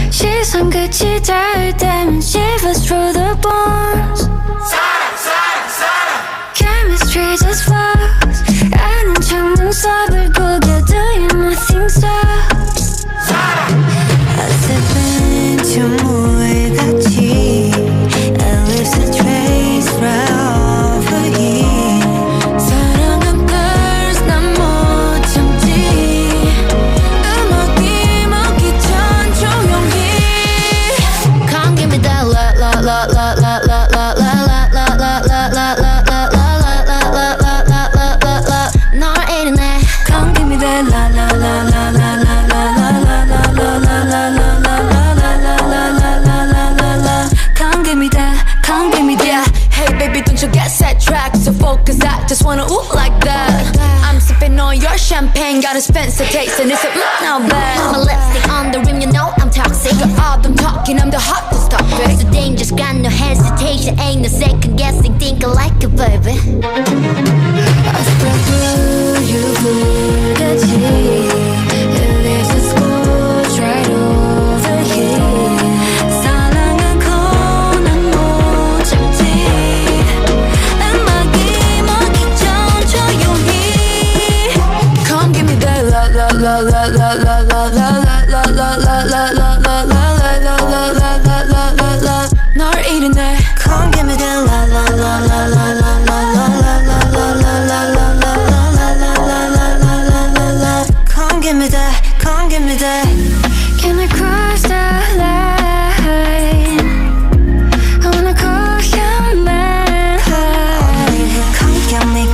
시선 끝이 닿을 때면 shivers through the bones. Chemistry just flows. 아는 척 눈썹을 구겨 do you nothing stops. I step into 물같이 I leave a trace right over here. 사랑은 thirst 난 못 참지. 음악이 먹기 전 조용히. Come give me that la la la la la la la la la la la la la la. Come give me that la la la la la la la la la la la la la la la la. Come give me that, come give me that. Hey baby, don't you get sidetracked? So focus, I just wanna ooh like that. I'm sipping on your champagne, got a Spencer taste, and it's a not bad. My lipstick on the rim, you know I'm toxic. You're all I'm talking, I'm the hottest topic. So dangerous, got no hesitation, ain't no second guessing, think I like it, baby. I spread blue, you 물같이 it leaves a scorch right over here. 사랑은 고난 못 참지. 음악이 먹기 전 조용히. Come give me that la la la la la la la la la la la la la la la la la la. 널 잃으네. Come give me that la la la la la la la la la la la la la. Give me that, come give me that. Can I cross that line? I wanna call you mine.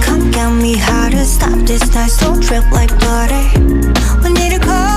Come get me, how to stop this night so trip like butter. We need to call